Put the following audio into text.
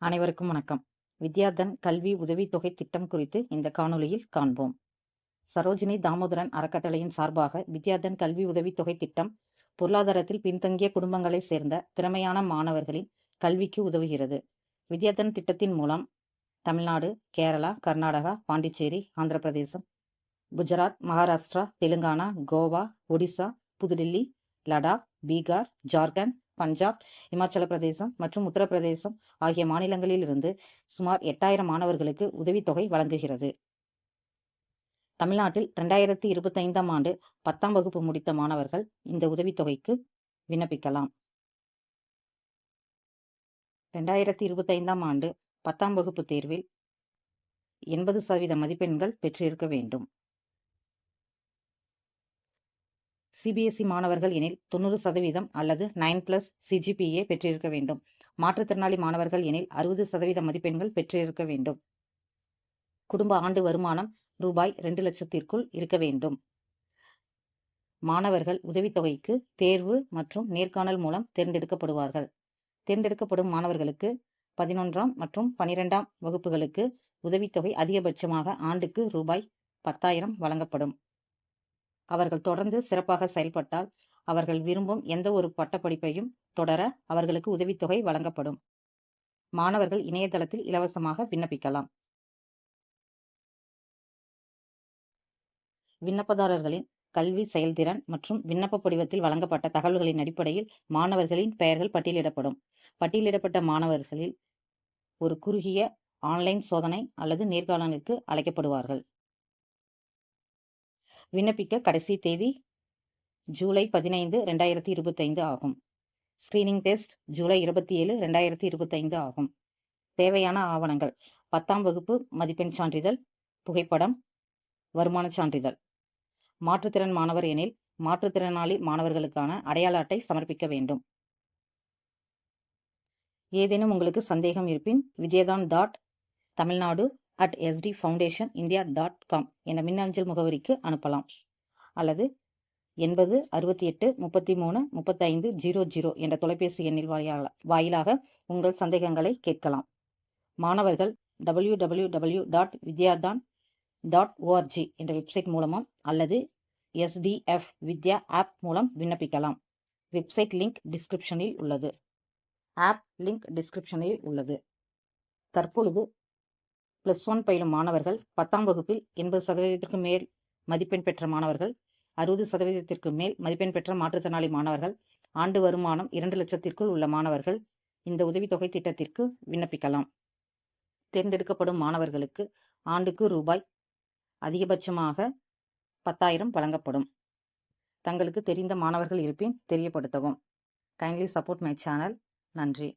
அனைவருக்கும் வணக்கம். வித்யாதன் கல்வி உதவித்தொகை திட்டம் குறித்து இந்த காணொளியில் காண்போம். சரோஜினி தாமோதரன் அறக்கட்டளையின் சார்பாக வித்யாதன் கல்வி உதவித்தொகை திட்டம் பொருளாதாரத்தில் பின்தங்கிய குடும்பங்களைச் சேர்ந்த திறமையான மாணவர்களின் கல்விக்கு உதவுகிறது. வித்யாதன் திட்டத்தின் மூலம் தமிழ்நாடு, கேரளா, கர்நாடகா, பாண்டிச்சேரி, ஆந்திர பிரதேசம், குஜராத், மகாராஷ்டிரா, தெலுங்கானா, கோவா, ஒடிசா, புதுடில்லி, லடாக், பீகார், ஜார்க்கண்ட், பஞ்சாப், இமாச்சல பிரதேசம் மற்றும் உத்தரப்பிரதேசம் ஆகிய மாநிலங்களில் இருந்து சுமார் 8000 மாணவர்களுக்கு உதவித்தொகை வழங்குகிறது. தமிழ்நாட்டில் 2025ஆம் ஆண்டு 10ஆம் வகுப்பு முடித்த மாணவர்கள் இந்த உதவித்தொகைக்கு விண்ணப்பிக்கலாம். 2025ஆம் ஆண்டு 10ஆம் வகுப்பு தேர்வில் 80% மதிப்பெண்கள் பெற்றிருக்க வேண்டும். சிபிஎஸ்இ மாணவர்கள் எனில் 90% அல்லது 9+ CGPA பெற்றிருக்க வேண்டும். மாற்றுத்திறனாளி மாணவர்கள் எனில் 60% மதிப்பெண்கள் பெற்றிருக்க வேண்டும். குடும்ப ஆண்டு வருமானம் ரூபாய் 2 லட்சத்திற்குள் இருக்க வேண்டும். மாணவர்கள் உதவித்தொகைக்கு தேர்வு மற்றும் நேர்காணல் மூலம் தேர்ந்தெடுக்கப்படுவார்கள். தேர்ந்தெடுக்கப்படும் மாணவர்களுக்கு 11ஆம் மற்றும் 12ஆம் வகுப்புகளுக்கு உதவித்தொகை அதிகபட்சமாக ஆண்டுக்கு ரூபாய் 10,000 வழங்கப்படும். அவர்கள் தொடர்ந்து சிறப்பாக செயல்பட்டால் அவர்கள் விரும்பும் எந்த ஒரு பட்டப்படிப்பையும் தொடர அவர்களுக்கு உதவித்தொகை வழங்கப்படும். மாணவர்கள் இணையதளத்தில் இலவசமாக விண்ணப்பிக்கலாம். விண்ணப்பதாரர்களின் கல்வி செயல்திறன் மற்றும் விண்ணப்ப படிவத்தில் வழங்கப்பட்ட தகவல்களின் அடிப்படையில் மாணவர்களின் பெயர்கள் பட்டியலிடப்படும். பட்டியலிடப்பட்ட மாணவர்களில் ஒரு குறுகிய ஆன்லைன் சோதனை அல்லது நேர்காணலுக்கு அழைக்கப்படுவார்கள். விண்ணப்பிக்க கடைசி தேதி ஜூலை 15, 2025 ஆகும். ஸ்கிரீனிங் டெஸ்ட் ஜூலை 27, 2025 ஆகும். தேவையான ஆவணங்கள்: 10ஆம் வகுப்பு மதிப்பெண் சான்றிதழ், புகைப்படம், வருமானச் சான்றிதழ். மாற்றுத்திறன் மாணவர் எனில் மாற்றுத்திறனாளி மாணவர்களுக்கான அடையாள அட்டை சமர்ப்பிக்க வேண்டும். ஏதேனும் உங்களுக்கு சந்தேகம் இருப்பின் vidyadhan.tamilnadu@sdfoundationindia.com என்ற மின்னஞ்சல் முகவரிக்கு அனுப்பலாம். அல்லது 80 68 33 35 00 என்ற தொலைபேசி எண்ணில் வாயிலாக உங்கள் சந்தேகங்களை கேட்கலாம். மாணவர்கள் www.vidyadhan.org என்ற வெப்சைட் மூலமும் அல்லது SDF வித்யா ஆப் மூலம் விண்ணப்பிக்கலாம். வெப்சைட் லிங்க் டிஸ்கிரிப்ஷனில் உள்ளது. ஆப் லிங்க் டிஸ்கிரிப்ஷனில் உள்ளது. தற்பொழுது +1 பயிலும் மாணவர்கள், 10ஆம் வகுப்பில் 80%க்கு மேல் மதிப்பெண் பெற்ற மாணவர்கள், 60%க்கு மேல் மதிப்பெண் பெற்ற மாற்றுத்திறனாளி மாணவர்கள், ஆண்டு வருமானம் 2 லட்சத்திற்குள் உள்ள மாணவர்கள் இந்த உதவித்தொகை திட்டத்திற்கு விண்ணப்பிக்கலாம். தேர்ந்தெடுக்கப்படும் மாணவர்களுக்கு ஆண்டுக்கு ரூபாய் அதிகபட்சமாக 10,000 வழங்கப்படும். தங்களுக்கு தெரிந்த மாணவர்கள் இருப்பின் தெரியப்படுத்தவும். Kindly support my channel. நன்றி.